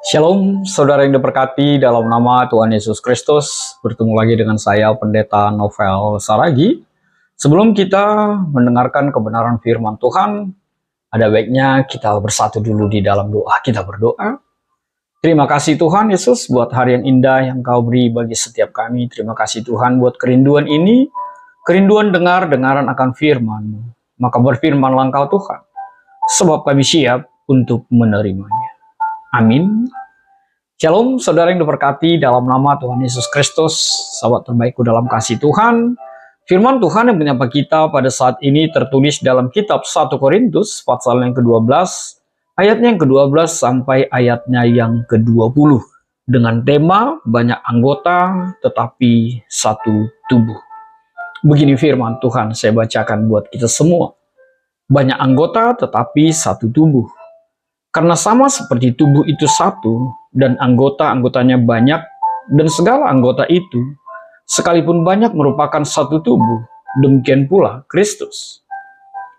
Shalom, saudara yang diberkati dalam nama Tuhan Yesus Kristus. Bertemu lagi dengan saya, Pendeta Novel Saragi. Sebelum kita mendengarkan kebenaran firman Tuhan, ada baiknya kita bersatu dulu di dalam doa. Kita berdoa. Terima kasih Tuhan Yesus buat hari yang indah yang Kau beri bagi setiap kami. Terima kasih Tuhan buat kerinduan ini, kerinduan dengaran akan firman. Maka berfirmanlah Engkau Tuhan, sebab kami siap untuk menerimanya. Amin. Shalom, saudara yang diberkati dalam nama Tuhan Yesus Kristus, sahabat terbaikku dalam kasih Tuhan. Firman Tuhan yang menyapa kita pada saat ini tertulis dalam kitab 1 Korintus, pasal yang ke-12, ayatnya yang ke-12 sampai ayatnya yang ke-20. Dengan tema, banyak anggota tetapi satu tubuh. Begini firman Tuhan, saya bacakan buat kita semua. Banyak anggota tetapi satu tubuh. Karena sama seperti tubuh itu satu, dan anggota-anggotanya banyak, dan segala anggota itu, sekalipun banyak merupakan satu tubuh, demikian pula Kristus.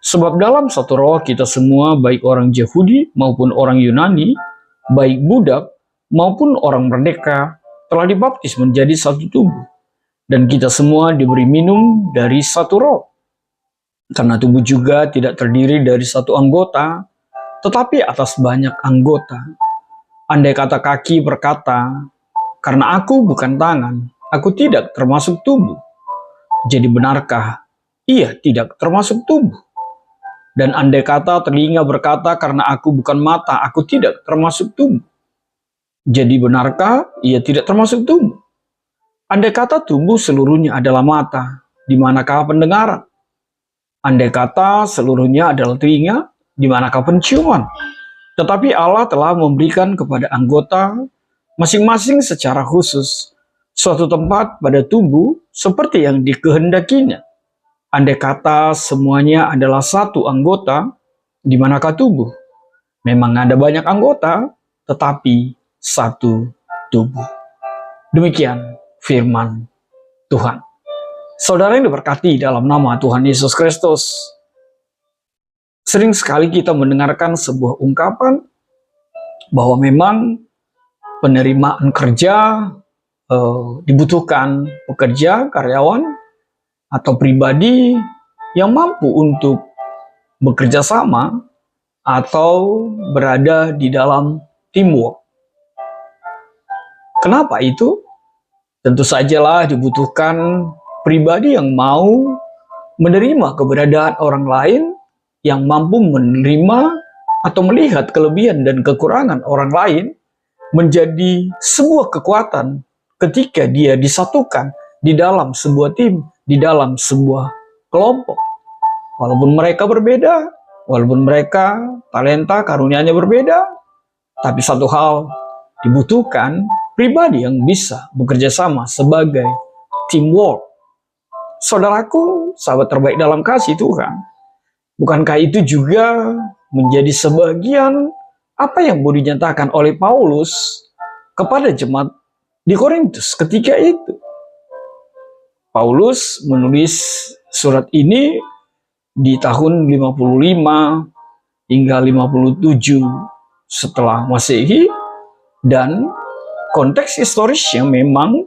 Sebab dalam satu roh kita semua, baik orang Yahudi maupun orang Yunani, baik budak maupun orang merdeka, telah dibaptis menjadi satu tubuh. Dan kita semua diberi minum dari satu roh. Karena tubuh juga tidak terdiri dari satu anggota, tetapi atas banyak anggota. Andai kata kaki berkata, karena aku bukan tangan, aku tidak termasuk tubuh. Jadi benarkah ia tidak termasuk tubuh? Dan andai kata telinga berkata, karena aku bukan mata, aku tidak termasuk tubuh. Jadi benarkah ia tidak termasuk tubuh? Andai kata tubuh seluruhnya adalah mata, di manakah pendengaran? Andai kata seluruhnya adalah telinga, di manakah penciuman? Tetapi Allah telah memberikan kepada anggota masing-masing secara khusus suatu tempat pada tubuh seperti yang dikehendakinya. Andai kata semuanya adalah satu anggota, di manakah tubuh? Memang ada banyak anggota, tetapi satu tubuh. Demikian firman Tuhan. Saudara yang diberkati dalam nama Tuhan Yesus Kristus, sering sekali kita mendengarkan sebuah ungkapan bahwa memang penerimaan kerja dibutuhkan pekerja, karyawan, atau pribadi yang mampu untuk bekerja sama atau berada di dalam teamwork. Kenapa itu? Tentu sajalah dibutuhkan pribadi yang mau menerima keberadaan orang lain, yang mampu menerima atau melihat kelebihan dan kekurangan orang lain menjadi sebuah kekuatan ketika dia disatukan di dalam sebuah tim, di dalam sebuah kelompok. Walaupun mereka berbeda, walaupun mereka talenta karunia-Nya berbeda, tapi satu hal, dibutuhkan pribadi yang bisa bekerja sama sebagai teamwork. Saudaraku, sahabat terbaik dalam kasih Tuhan, bukankah itu juga menjadi sebagian apa yang mau dinyatakan oleh Paulus kepada jemaat di Korintus ketika itu? Paulus menulis surat ini di tahun 55 hingga 57 setelah Masehi, dan konteks historisnya memang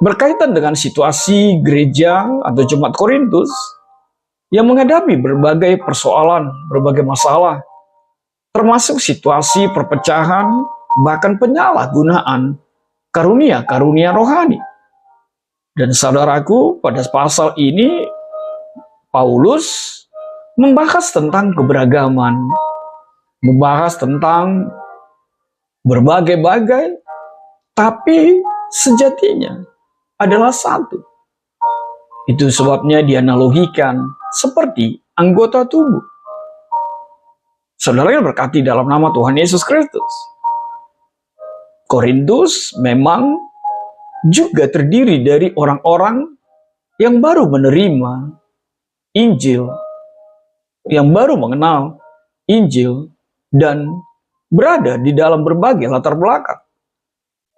berkaitan dengan situasi gereja atau jemaat Korintus yang menghadapi berbagai persoalan, berbagai masalah, termasuk situasi perpecahan, bahkan penyalahgunaan karunia-karunia rohani. Dan saudaraku, pada pasal ini, Paulus membahas tentang keberagaman, membahas tentang berbagai-bagai, tapi sejatinya adalah satu. Itu sebabnya dianalogikan seperti anggota tubuh. Saudara yang berkati dalam nama Tuhan Yesus Kristus, Korintus memang juga terdiri dari orang-orang yang baru menerima Injil, yang baru mengenal Injil, dan berada di dalam berbagai latar belakang,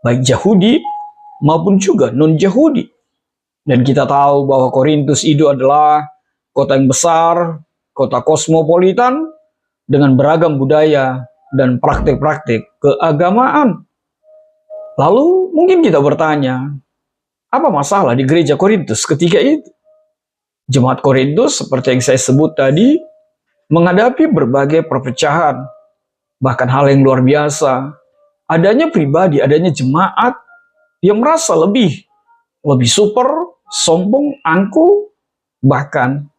baik Yahudi maupun juga non-Yahudi. Dan kita tahu bahwa Korintus itu adalah kota yang besar, kota kosmopolitan, dengan beragam budaya, dan praktik-praktik keagamaan. Lalu mungkin kita bertanya, apa masalah di gereja Korintus ketika itu? Jemaat Korintus seperti yang saya sebut tadi menghadapi berbagai perpecahan, bahkan hal yang luar biasa. Adanya pribadi, adanya jemaat yang merasa lebih super, sombong, angkuh, bahkan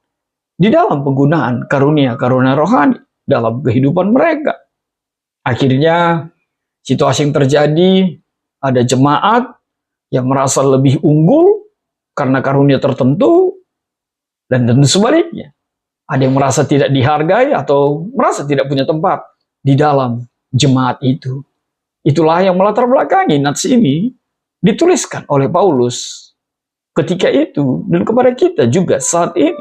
di dalam penggunaan karunia-karunia rohani dalam kehidupan mereka. Akhirnya situasi yang terjadi, ada jemaat yang merasa lebih unggul karena karunia tertentu, dan tentu sebaliknya. Ada yang merasa tidak dihargai atau merasa tidak punya tempat di dalam jemaat itu. Itulah yang melatar belakangi nats ini dituliskan oleh Paulus ketika itu dan kepada kita juga saat ini.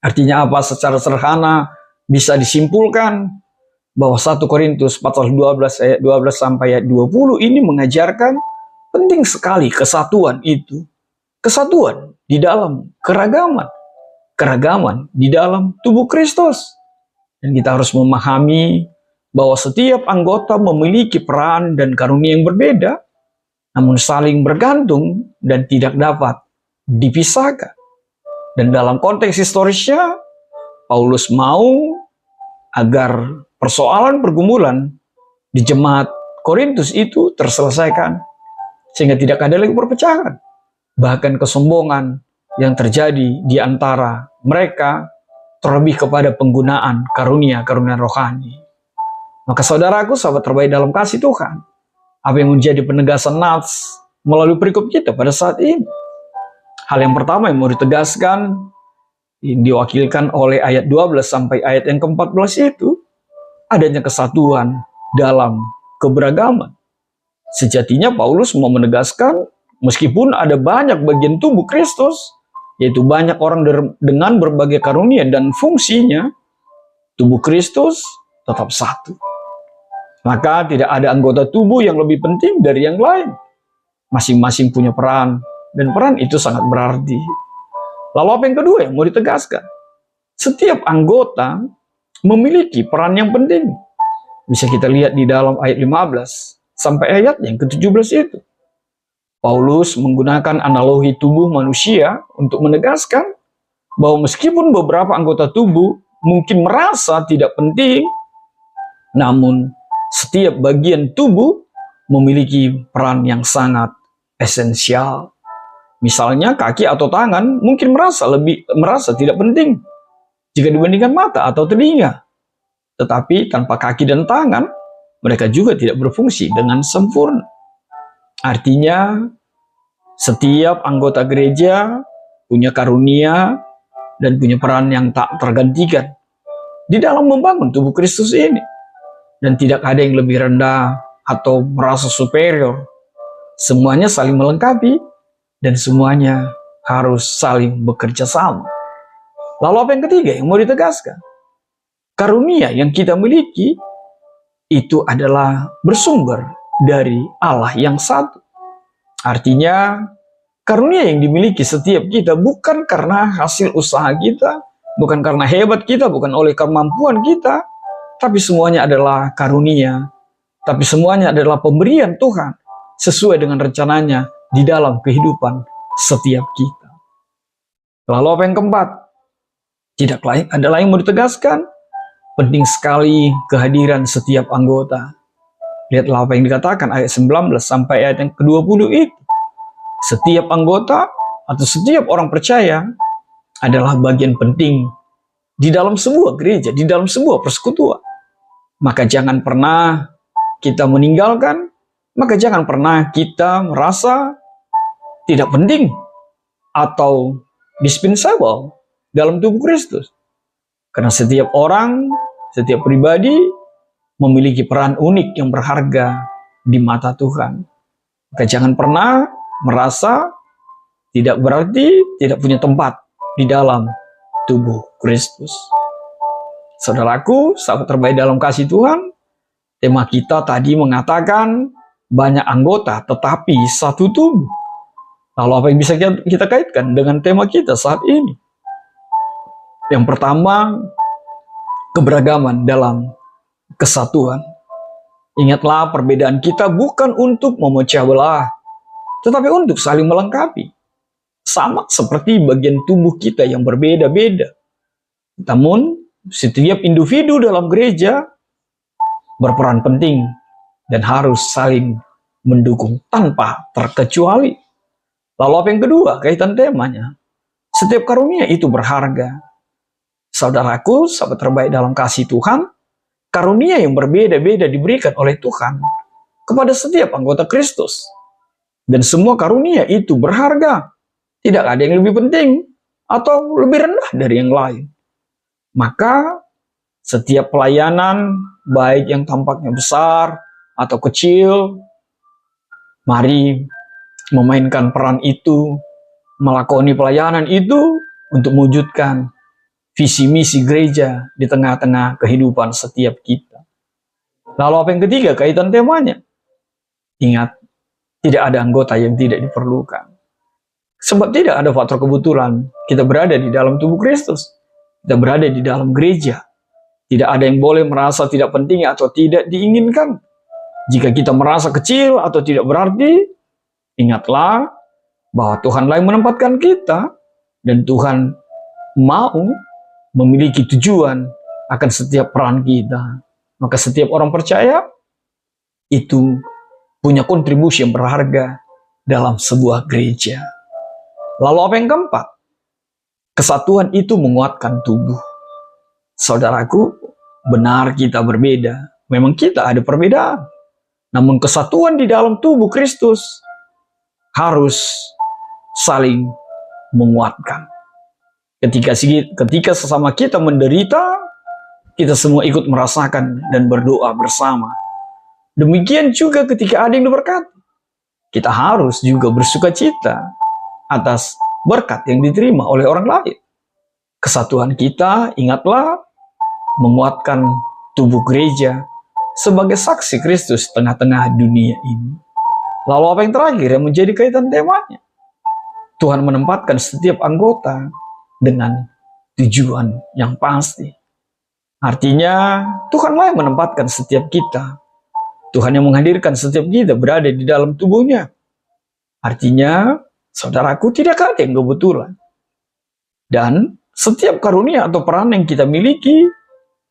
Artinya apa? Secara sederhana bisa disimpulkan bahwa 1 Korintus pasal 12 ayat 12 sampai ayat 20 ini mengajarkan penting sekali kesatuan itu. Kesatuan di dalam keragaman. Keragaman di dalam tubuh Kristus. Dan kita harus memahami bahwa setiap anggota memiliki peran dan karunia yang berbeda, namun saling bergantung dan tidak dapat dipisahkan. Dan dalam konteks historisnya, Paulus mau agar persoalan pergumulan di jemaat Korintus itu terselesaikan, sehingga tidak ada lagi perpecahan, bahkan kesombongan yang terjadi di antara mereka, terlebih kepada penggunaan karunia-karunia rohani. Maka saudaraku, sahabat terbaik dalam kasih Tuhan, apa yang menjadi penegasan nats melalui perikop kita pada saat ini? Hal yang pertama yang mau ditegaskan, yang diwakilkan oleh ayat 12 sampai ayat yang ke-14 itu, adanya kesatuan dalam keberagaman. Sejatinya Paulus mau menegaskan, meskipun ada banyak bagian tubuh Kristus, yaitu banyak orang dengan berbagai karunia dan fungsinya, tubuh Kristus tetap satu. Maka tidak ada anggota tubuh yang lebih penting dari yang lain. Masing-masing punya peran, dan peran itu sangat berarti. Lalu apa yang kedua yang mau ditegaskan? Setiap anggota memiliki peran yang penting. Bisa kita lihat di dalam ayat 15 sampai ayat yang ke-17 itu. Paulus menggunakan analogi tubuh manusia untuk menegaskan bahwa meskipun beberapa anggota tubuh mungkin merasa tidak penting, namun setiap bagian tubuh memiliki peran yang sangat esensial. Misalnya kaki atau tangan mungkin merasa tidak penting jika dibandingkan mata atau telinga. Tetapi tanpa kaki dan tangan, mereka juga tidak berfungsi dengan sempurna. Artinya, setiap anggota gereja punya karunia dan punya peran yang tak tergantikan di dalam membangun tubuh Kristus ini. Dan tidak ada yang lebih rendah atau merasa superior. Semuanya saling melengkapi dan semuanya harus saling bekerja sama. Lalu apa yang ketiga yang mau ditegaskan? Karunia yang kita miliki itu adalah bersumber dari Allah yang satu. Artinya, karunia yang dimiliki setiap kita bukan karena hasil usaha kita, bukan karena hebat kita, bukan oleh kemampuan kita, tapi semuanya adalah karunia, tapi semuanya adalah pemberian Tuhan sesuai dengan rencananya di dalam kehidupan setiap kita. Lalu apa yang keempat? Tidak lain adalah yang mau ditegaskan, penting sekali kehadiran setiap anggota. Lihatlah apa yang dikatakan ayat 19 sampai ayat yang ke-20 itu. Setiap anggota atau setiap orang percaya adalah bagian penting di dalam sebuah gereja, di dalam sebuah persekutuan. Maka jangan pernah kita meninggalkan, maka jangan pernah kita merasa tidak penting atau dispensable dalam tubuh Kristus. Karena setiap orang, setiap pribadi memiliki peran unik yang berharga di mata Tuhan. Maka jangan pernah merasa tidak berarti, tidak punya tempat di dalam tubuh Kristus. Saudaraku, sahabat terbaik dalam kasih Tuhan, tema kita tadi mengatakan banyak anggota tetapi satu tubuh. Lalu apa yang bisa kita kaitkan dengan tema kita saat ini? Yang pertama, keberagaman dalam kesatuan. Ingatlah, perbedaan kita bukan untuk memecah belah, tetapi untuk saling melengkapi. Sama seperti bagian tubuh kita yang berbeda-beda. Namun, setiap individu dalam gereja berperan penting dan harus saling mendukung tanpa terkecuali. Lalu apa yang kedua, kaitan temanya? Setiap karunia itu berharga. Saudaraku, sahabat terbaik dalam kasih Tuhan, karunia yang berbeda-beda diberikan oleh Tuhan kepada setiap anggota Kristus. Dan semua karunia itu berharga. Tidak ada yang lebih penting atau lebih rendah dari yang lain. Maka setiap pelayanan, baik yang tampaknya besar atau kecil, mari memainkan peran itu, melakoni pelayanan itu untuk mewujudkan visi misi gereja di tengah-tengah kehidupan setiap kita. Lalu apa yang ketiga, kaitan temanya? Ingat, tidak ada anggota yang tidak diperlukan. Sebab tidak ada faktor kebetulan kita berada di dalam tubuh Kristus. Kita berada di dalam gereja. Tidak ada yang boleh merasa tidak penting atau tidak diinginkan. Jika kita merasa kecil atau tidak berarti, ingatlah bahwa Tuhanlah yang menempatkan kita. Dan Tuhan mau memiliki tujuan akan setiap peran kita. Maka setiap orang percaya itu punya kontribusi yang berharga dalam sebuah gereja. Lalu apa yang keempat? Kesatuan itu menguatkan tubuh. Saudaraku, benar kita berbeda. Memang kita ada perbedaan. Namun kesatuan di dalam tubuh Kristus harus saling menguatkan. Ketika sesama kita menderita, kita semua ikut merasakan dan berdoa bersama. Demikian juga ketika ada yang diberkati, kita harus juga bersuka cita atas berkat yang diterima oleh orang lain. Kesatuan kita, ingatlah, menguatkan tubuh gereja sebagai saksi Kristus tengah-tengah dunia ini. Lalu apa yang terakhir yang menjadi kaitan temanya? Tuhan menempatkan setiap anggota dengan tujuan yang pasti. Artinya, Tuhanlah yang menempatkan setiap kita. Tuhan yang menghadirkan setiap kita berada di dalam tubuhnya. Artinya, saudaraku, tidak ada yang kebetulan. Dan setiap karunia atau peran yang kita miliki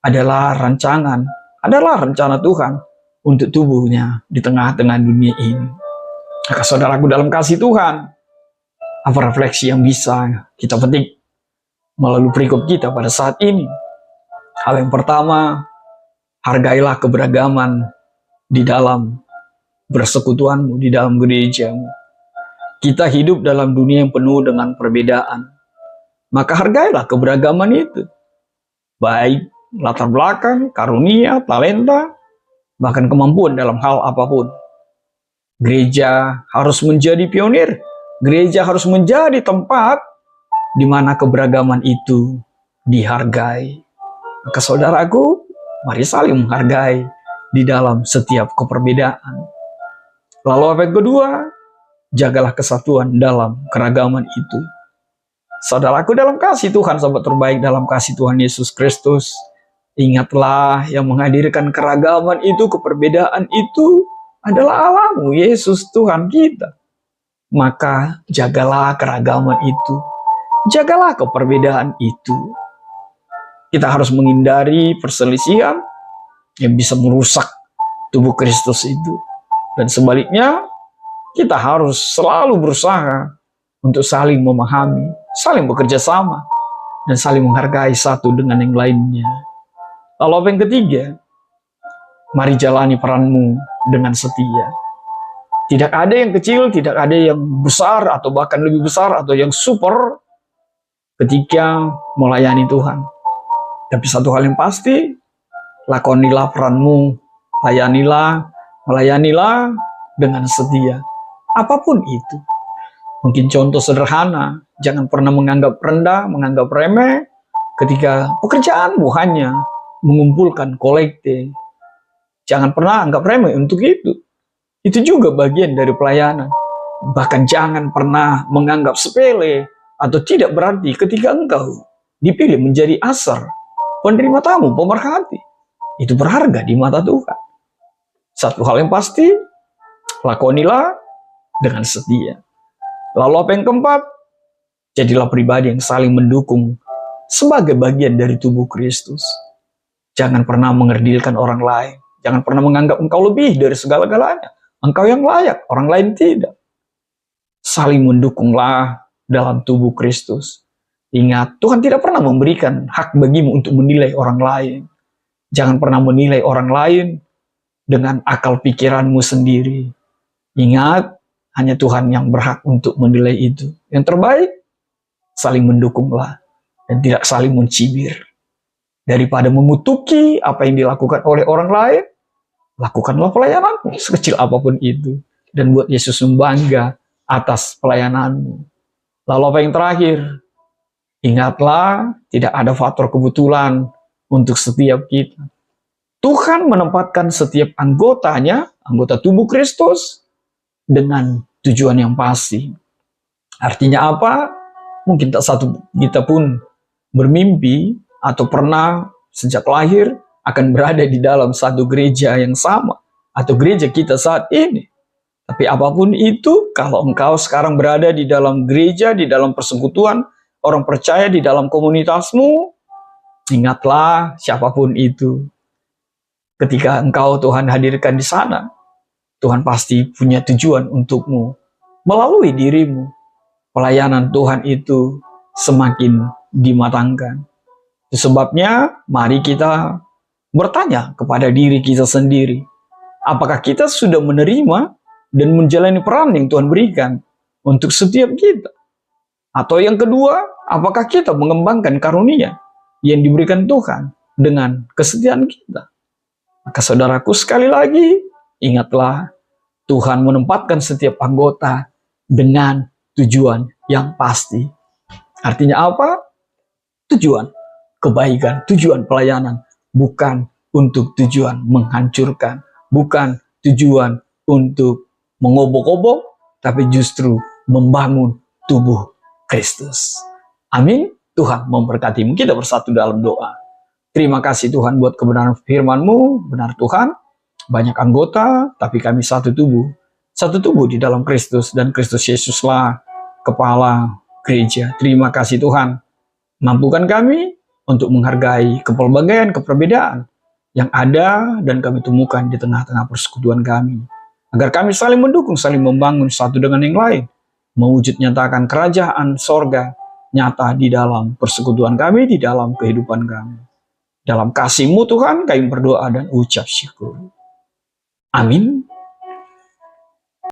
adalah rencana Tuhan untuk tubuhnya di tengah-tengah dunia ini. Maka saudaraku dalam kasih Tuhan, apa refleksi yang bisa kita petik melalui perikop kita pada saat ini? Hal yang pertama, hargailah keberagaman di dalam persekutuanmu, di dalam gerejamu. Kita hidup dalam dunia yang penuh dengan perbedaan. Maka hargailah keberagaman itu. Baik latar belakang, karunia, talenta, bahkan kemampuan dalam hal apapun. Gereja harus menjadi pionir. Gereja harus menjadi tempat di mana keberagaman itu dihargai. Maka saudaraku, mari saling menghargai di dalam setiap keperbedaan. Lalu apa yang kedua? Jagalah kesatuan dalam keragaman itu. Saudaraku dalam kasih Tuhan, sahabat terbaik dalam kasih Tuhan Yesus Kristus, ingatlah yang menghadirkan keragaman itu, keperbedaan itu adalah Allahmu, Yesus Tuhan kita. Maka jagalah keragaman itu. Jagalah keperbedaan itu. Kita harus menghindari perselisihan yang bisa merusak tubuh Kristus itu. Dan sebaliknya, kita harus selalu berusaha untuk saling memahami, saling bekerja sama, dan saling menghargai satu dengan yang lainnya. Lalu apa yang ketiga? Mari jalani peranmu dengan setia. Tidak ada yang kecil, tidak ada yang besar, atau bahkan lebih besar, atau yang super ketika melayani Tuhan. Tapi satu hal yang pasti, lakonilah peranmu, melayanilah dengan setia. Apapun itu. Mungkin contoh sederhana, jangan pernah menganggap rendah, menganggap remeh, ketika pekerjaanmu hanya mengumpulkan kolekte. Jangan pernah anggap remeh untuk itu. Itu juga bagian dari pelayanan. Bahkan jangan pernah menganggap sepele atau tidak berarti ketika engkau dipilih menjadi asar, penerima tamu, pemerhati. itu berharga di mata Tuhan. Satu hal yang pasti, lakonilah dengan setia. Lalu apa yang keempat? Jadilah pribadi yang saling mendukung sebagai bagian dari tubuh Kristus. Jangan pernah mengerdilkan orang lain. Jangan pernah menganggap engkau lebih dari segala-galanya. Engkau yang layak, orang lain tidak. Saling mendukunglah dalam tubuh Kristus. Ingat, Tuhan tidak pernah memberikan hak bagimu untuk menilai orang lain. Jangan pernah menilai orang lain dengan akal pikiranmu sendiri. Ingat, hanya Tuhan yang berhak untuk menilai itu. Yang terbaik, saling mendukunglah dan tidak saling mencibir. Daripada mengutuki apa yang dilakukan oleh orang lain, lakukanlah pelayananmu sekecil apapun itu. Dan buat Yesus bangga atas pelayananmu. Lalu apa yang terakhir? Ingatlah, tidak ada faktor kebetulan untuk setiap kita. Tuhan menempatkan setiap anggotanya, anggota tubuh Kristus, dengan tujuan yang pasti. Artinya apa? Mungkin tak satu kita pun bermimpi atau pernah sejak lahir akan berada di dalam satu gereja yang sama atau gereja kita saat ini. Tapi apapun itu, kalau engkau sekarang berada di dalam gereja, di dalam persekutuan, orang percaya di dalam komunitasmu, ingatlah siapapun itu. Ketika engkau Tuhan hadirkan di sana, Tuhan pasti punya tujuan untukmu. Melalui dirimu, pelayanan Tuhan itu semakin dimatangkan. Itu sebabnya mari kita bertanya kepada diri kita sendiri. Apakah kita sudah menerima dan menjalani peran yang Tuhan berikan untuk setiap kita? Atau yang kedua, apakah kita mengembangkan karunia yang diberikan Tuhan dengan kesetiaan kita? Maka saudaraku, sekali lagi, ingatlah, Tuhan menempatkan setiap anggota dengan tujuan yang pasti. Artinya apa? Tujuan kebaikan, tujuan pelayanan, bukan untuk tujuan menghancurkan, bukan tujuan untuk mengobok-obok, tapi justru membangun tubuh Kristus. Amin. Tuhan memberkatimu. Kita bersatu dalam doa. Terima kasih Tuhan buat kebenaran firman-Mu. Benar Tuhan, banyak anggota, tapi kami satu tubuh. Satu tubuh di dalam Kristus, dan Kristus Yesuslah kepala gereja. Terima kasih Tuhan. Mampukan kami untuk menghargai kepelbagaian, keperbedaan yang ada dan kami temukan di tengah-tengah persekutuan kami. Agar kami saling mendukung, saling membangun satu dengan yang lain. Mewujud nyatakan kerajaan sorga nyata di dalam persekutuan kami, di dalam kehidupan kami. Dalam kasih-Mu Tuhan, kami berdoa dan ucap syukur. Amin.